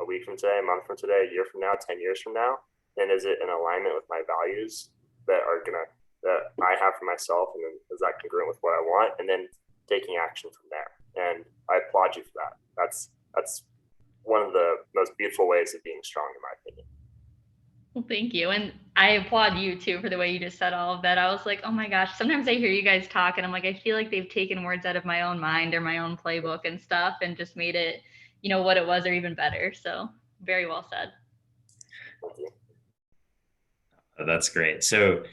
a week from today, a month from today, a year from now, 10 years from now? And is it in alignment with my values that I have for myself? And then is that congruent with what I want? And then taking action from there. And I applaud you for that. That's one of the most beautiful ways of being strong, in my opinion. Well, thank you. And I applaud you too for the way you just said all of that. I was like, oh my gosh, sometimes I hear you guys talk and I'm like, I feel like they've taken words out of my own mind or my own playbook and stuff and just made it, what it was or even better. So very well said. Thank you. That's great. So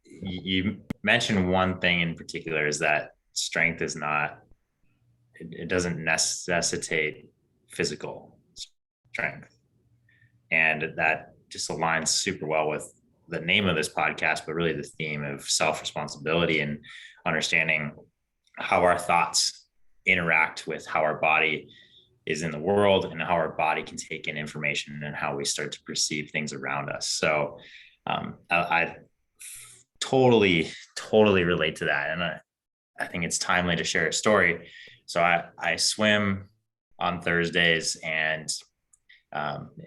you mentioned one thing in particular is that strength is not, it doesn't necessitate physical strength. And that just aligns super well with the name of this podcast, but really the theme of self-responsibility and understanding how our thoughts interact with how our body is in the world and how our body can take in information and how we start to perceive things around us. So I totally relate to that. And I think it's timely to share a story. So I swim on Thursdays, and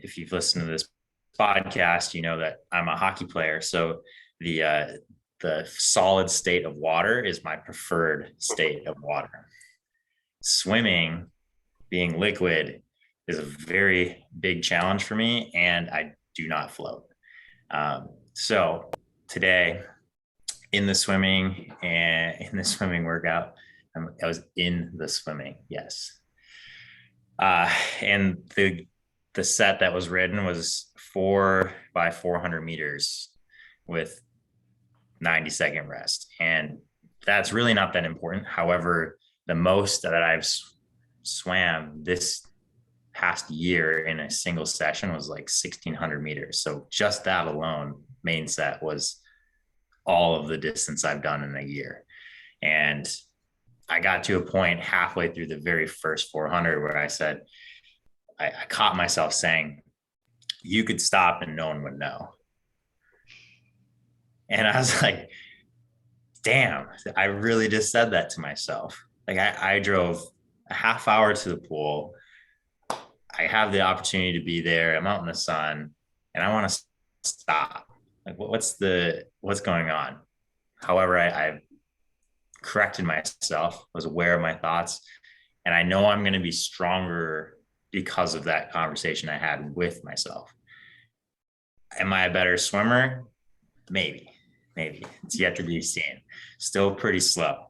if you've listened to this podcast, you know that I'm a hockey player. So the solid state of water is my preferred state of water. Swimming, being liquid, is a very big challenge for me, and I do not float. So today in the swimming workout, I was in the swimming. Yes. And the set that was ridden was 4 by 400 meters with 90-second rest. And that's really not that important. However, the most that I've swam this past year in a single session was like 1,600 meters. So just that alone, main set, was all of the distance I've done in a year. And I got to a point halfway through the very first 400 where I said, I caught myself saying, you could stop and no one would know. And I was like, damn, I really just said that to myself. Like I drove a half hour to the pool. I have the opportunity to be there. I'm out in the sun and I want to stop. Like what's going on? However, I corrected myself, was aware of my thoughts, and I know I'm going to be stronger because of that conversation I had with myself. Am I a better swimmer? Maybe. It's yet to be seen. Still pretty slow.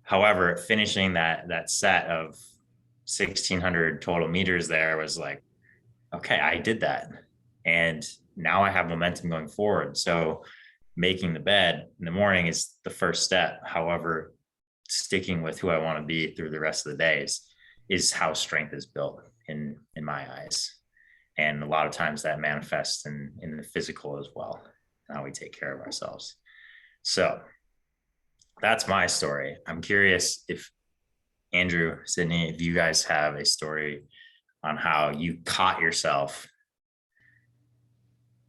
However, finishing that set of 1,600 total meters there was like, okay, I did that. And now I have momentum going forward. So making the bed in the morning is the first step. However, sticking with who I want to be through the rest of the days is how strength is built in my eyes. And a lot of times that manifests in the physical as well, how we take care of ourselves. So that's my story. I'm curious if Andrew, Cydney, if you guys have a story on how you caught yourself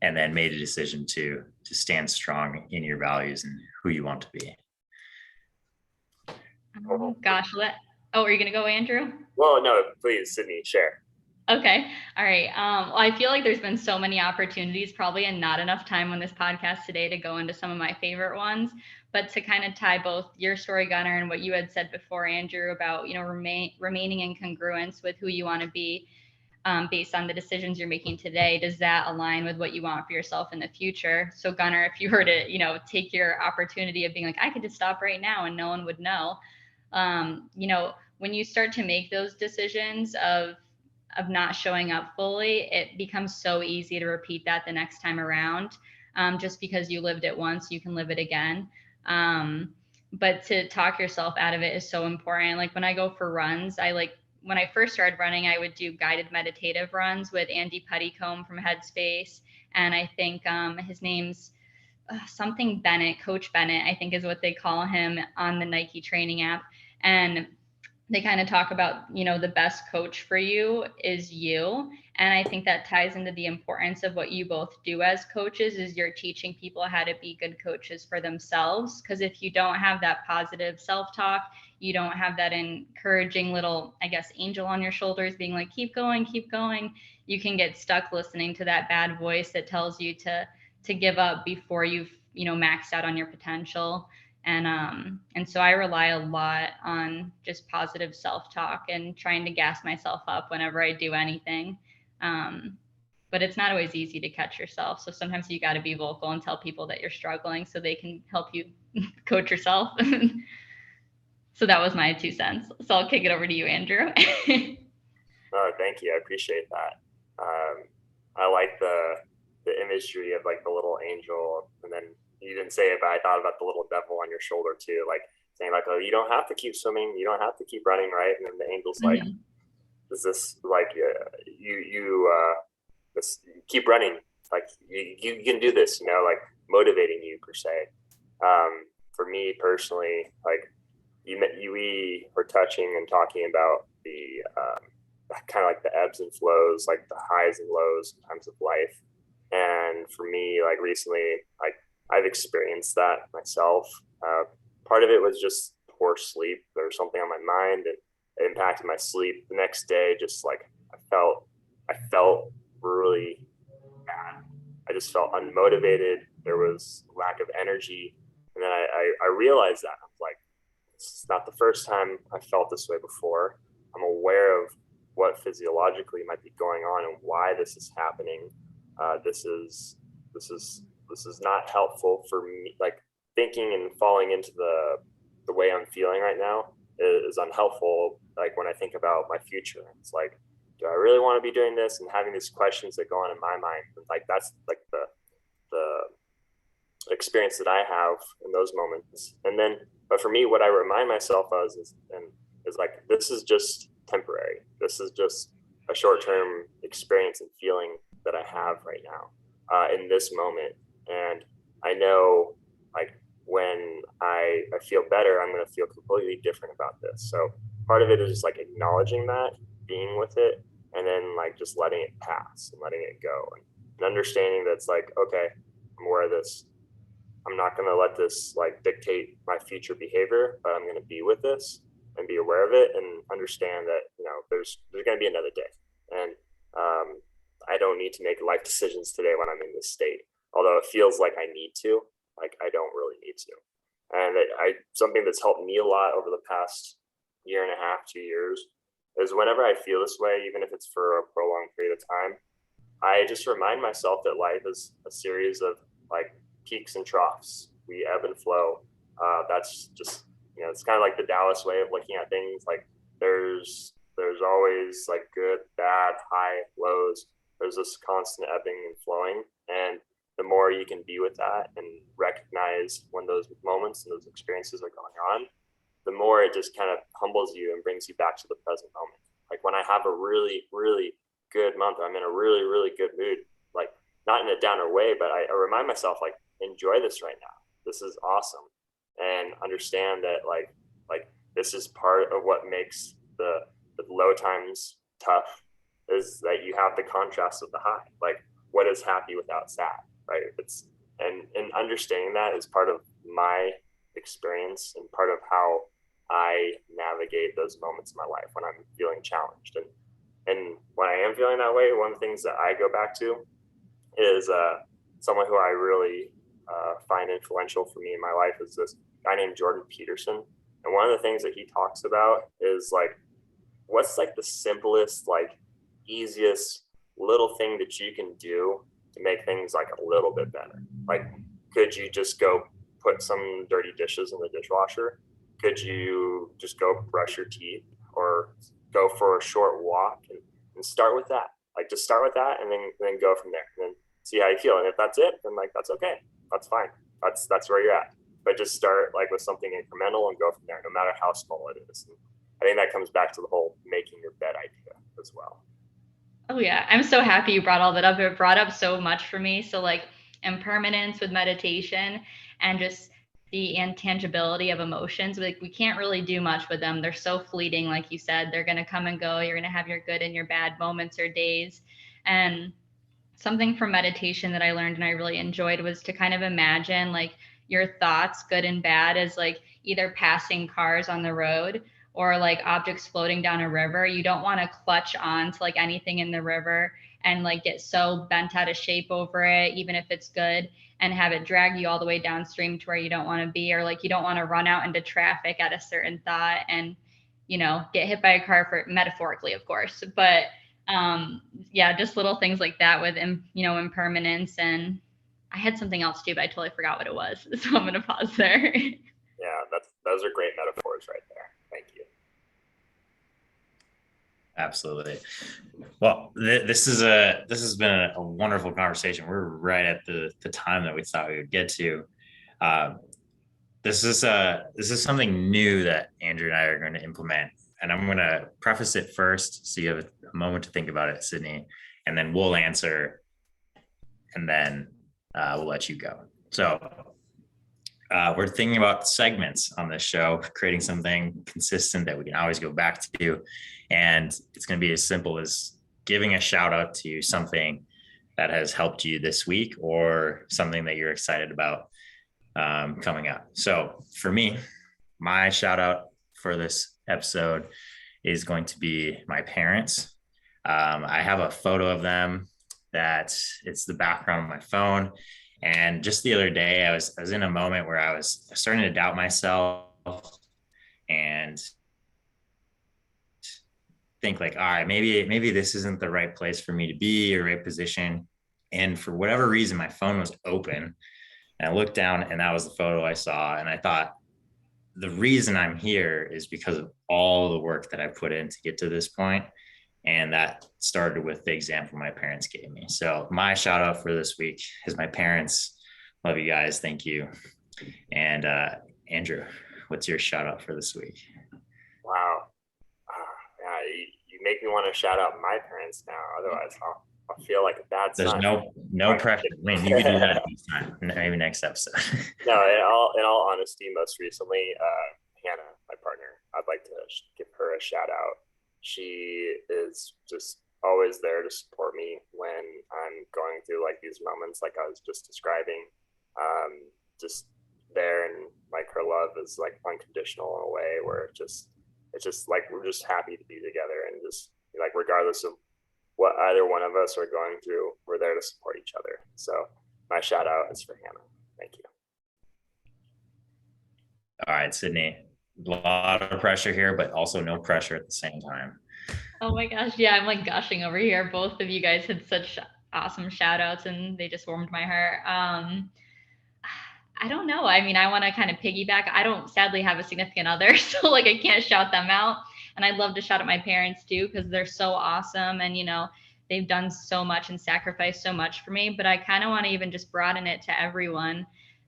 and then made a decision to stand strong in your values and who you want to be. Oh, gosh, are you gonna go, Andrew? Well, no, please, Cydney, share. Okay. All right. Well, I feel like there's been so many opportunities probably and not enough time on this podcast today to go into some of my favorite ones, but to kind of tie both your story, Gunnar, and what you had said before, Andrew, about, remaining in congruence with who you want to be based on the decisions you're making today. Does that align with what you want for yourself in the future? So Gunnar, if you were to, take your opportunity of being like, I could just stop right now and no one would know, when you start to make those decisions of not showing up fully, it becomes so easy to repeat that the next time around. Just because you lived it once, you can live it again. But to talk yourself out of it is so important. Like when I go for runs, when I first started running, I would do guided meditative runs with Andy Pettycombe from Headspace. And I think his name's something Bennett, Coach Bennett, I think is what they call him on the Nike training app. And they kind of talk about, the best coach for you is you. And I think that ties into the importance of what you both do as coaches is you're teaching people how to be good coaches for themselves. Because if you don't have that positive self-talk, you don't have that encouraging little, I guess, angel on your shoulders being like, keep going, you can get stuck listening to that bad voice that tells you to give up before you've, maxed out on your potential. And so I rely a lot on just positive self-talk and trying to gas myself up whenever I do anything. But it's not always easy to catch yourself. So sometimes you got to be vocal and tell people that you're struggling so they can help you coach yourself. So that was my 2 cents. So I'll kick it over to you, Andrew. Oh, thank you. I appreciate that. I like the imagery of like the little angel, and then you didn't say it, but I thought about the little devil on your shoulder too, like saying like, oh, you don't have to keep swimming, you don't have to keep running, right? And then the angel's like, is this like this, keep running, like you can do this, like motivating you per se. For me personally, like we were touching and talking about the kind of like the ebbs and flows, like the highs and lows times of life. And for me, like recently, like I've experienced that myself. Part of it was just poor sleep. There was something on my mind, and it impacted my sleep. The next day, just like I felt really bad. I just felt unmotivated. There was lack of energy, and then I realized that I was like, it's not the first time I felt this way before. I'm aware of what physiologically might be going on and why this is happening. This is not helpful for me. Like thinking and falling into the way I'm feeling right now is unhelpful. Like when I think about my future, it's like, do I really want to be doing this? And having these questions that go on in my mind, like that's like the experience that I have in those moments. And then, but for me, what I remind myself of is like, this is just temporary. This is just a short-term experience and feeling that I have right now in this moment. And I know like when I feel better, I'm going to feel completely different about this. So part of it is just like acknowledging that, being with it, and then like just letting it pass and letting it go, and understanding that it's like, okay, I'm aware of this. I'm not going to let this like dictate my future behavior, but I'm going to be with this and be aware of it and understand that, there's going to be another day. And I don't need to make life decisions today when I'm in this state. Although it feels like I need to, like I don't really need to. And something that's helped me a lot over the past year and a half, 2 years, is whenever I feel this way, even if it's for a prolonged period of time, I just remind myself that life is a series of like peaks and troughs. We ebb and flow. That's just, it's kind of like the Taoist way of looking at things. Like there's always like good, bad, high, lows. There's this constant ebbing and flowing. And the more you can be with that and recognize when those moments and those experiences are going on, the more it just kind of humbles you and brings you back to the present moment. Like when I have a really, really good month, I'm in a really, really good mood, like not in a downer way, but I remind myself, like, enjoy this right now. This is awesome. And understand that like this is part of what makes the low times tough, is that you have the contrast of the high. Like, what is happy without sad, right? And understanding that is part of my experience and part of how I navigate those moments in my life when I'm feeling challenged. And when I am feeling that way, one of the things that I go back to is someone who I really find influential for me in my life is this guy named Jordan Peterson. And one of the things that he talks about is like, what's like the simplest, like easiest little thing that you can do to make things like a little bit better? Like, could you just go put some dirty dishes in the dishwasher? Could you just go brush your teeth or go for a short walk and start with that? Like, just start with that and then go from there and then see how you feel. And if that's it, then like, that's okay. That's fine. That's where you're at. But just start like with something incremental and go from there, no matter how small it is. And I think that comes back to the whole making your bed idea as well. Oh yeah, I'm so happy you brought all that up. It brought up so much for me. So like impermanence with meditation and just the intangibility of emotions. Like we can't really do much with them. They're so fleeting, like you said. They're gonna come and go. You're gonna have your good and your bad moments or days. And something from meditation that I learned and I really enjoyed was to kind of imagine like your thoughts, good and bad, as like either passing cars on the road or like objects floating down a river. You don't want to clutch on to like anything in the river and like get so bent out of shape over it, even if it's good, and have it drag you all the way downstream to where you don't want to be, or like you don't want to run out into traffic at a certain thought and, get hit by a car, for metaphorically, of course. But yeah, just little things like that with, impermanence. And I had something else too, but I totally forgot what it was. So I'm going to pause there. Yeah, those are great metaphors right there. Thank you. Absolutely. Well, this has been a wonderful conversation. We're right at the time that we thought we would get to. This is something new that Andrew and I are going to implement, and I'm going to preface it first so you have a moment to think about it, Cydney, and then we'll answer, and then we'll let you go. So we're thinking about segments on this show, creating something consistent that we can always go back to. And it's going to be as simple as giving a shout out to something that has helped you this week or something that you're excited about coming up. So for me, my shout out for this episode is going to be my parents. I have a photo of them that it's the background of my phone. And just the other day, I was in a moment where I was starting to doubt myself and think like, all right, maybe this isn't the right place for me to be or right position. And for whatever reason, my phone was open and I looked down and that was the photo I saw. And I thought, the reason I'm here is because of all the work that I put in to get to this point. And that started with the example my parents gave me. So my shout out for this week is my parents. Love you guys. Thank you. And Andrew, what's your shout out for this week? Wow. Yeah, you make me want to shout out my parents now. Otherwise, I'll feel like a bad son. There's no pressure. I mean, you can do that next time, maybe next episode. No, in all honesty, most recently, Hannah, my partner, I'd like to give her a shout out. She is just always there to support me when I'm going through like these moments like I was just describing. Just there, and like her love is like unconditional in a way where it's just like we're just happy to be together, and just like regardless of what either one of us are going through, we're there to support each other. So my shout out is for Hannah. Thank you. All right, Cydney. A lot of pressure here, but also no pressure at the same time. Oh my gosh. Yeah, I'm like gushing over here. Both of you guys had such awesome shout outs and they just warmed my heart. I don't know. I mean, I want to kind of piggyback. I don't sadly have a significant other, so like I can't shout them out. And I'd love to shout out my parents too, because they're so awesome. And, they've done so much and sacrificed so much for me. But I kind of want to even just broaden it to everyone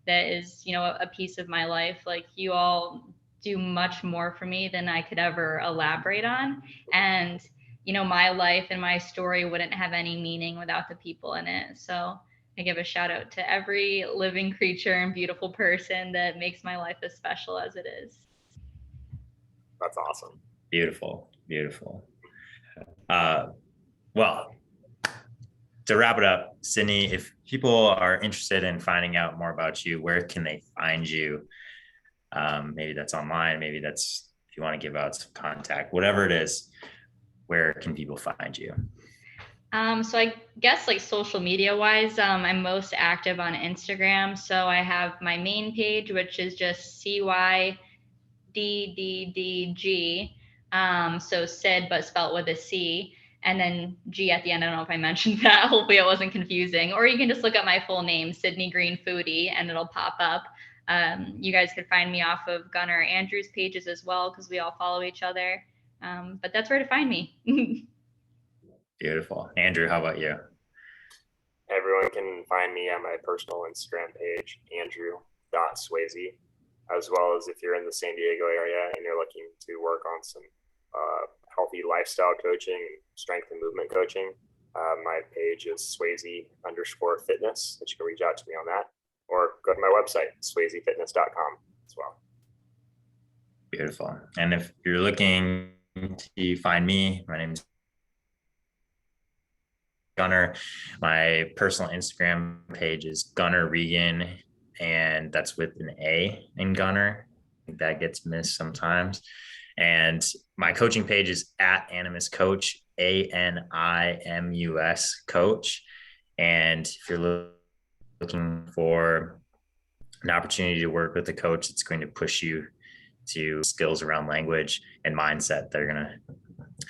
that is, a piece of my life. Like you all do much more for me than I could ever elaborate on. And, my life and my story wouldn't have any meaning without the people in it. So I give a shout out to every living creature and beautiful person that makes my life as special as it is. That's awesome. Beautiful. Well, to wrap it up, Cydney, if people are interested in finding out more about you, where can they find you? Maybe that's online, maybe that's, if you want to give out some contact, whatever it is, where can people find you? So I guess like social media wise, I'm most active on Instagram. So I have my main page, which is just CYDDDG. So Sid, but spelled with a C, and then G at the end. I don't know if I mentioned that. Hopefully it wasn't confusing. Or you can just look up my full name, Cydney Green Foodie, and it'll pop up. You guys could find me off of Gunnar Andrew's pages as well, because we all follow each other. But that's where to find me. Beautiful. Andrew, how about you? Everyone can find me on my personal Instagram page, andrew.swasey, as well as if you're in the San Diego area and you're looking to work on some healthy lifestyle coaching, strength and movement coaching, my page is Swasey_fitness, that you can reach out to me on that, or go to my website, swaseyfitness.com as well. Beautiful. And if you're looking to find me, my name is Gunnar. My personal Instagram page is Gunnar Regan, and that's with an A in Gunnar. I think that gets missed sometimes. And my coaching page is @Animus Coach, ANIMUS Coach. And if you're looking for an opportunity to work with a coach that's going to push you to skills around language and mindset that are going to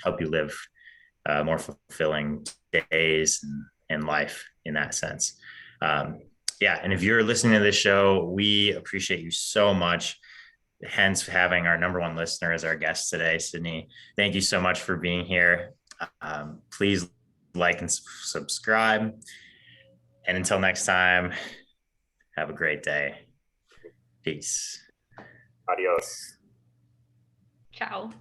help you live more fulfilling days and life in that sense. And if you're listening to this show, we appreciate you so much. Hence having our number one listener as our guest today, Cydney. Thank you so much for being here. Please like and subscribe. And until next time, have a great day. Peace. Adios. Ciao.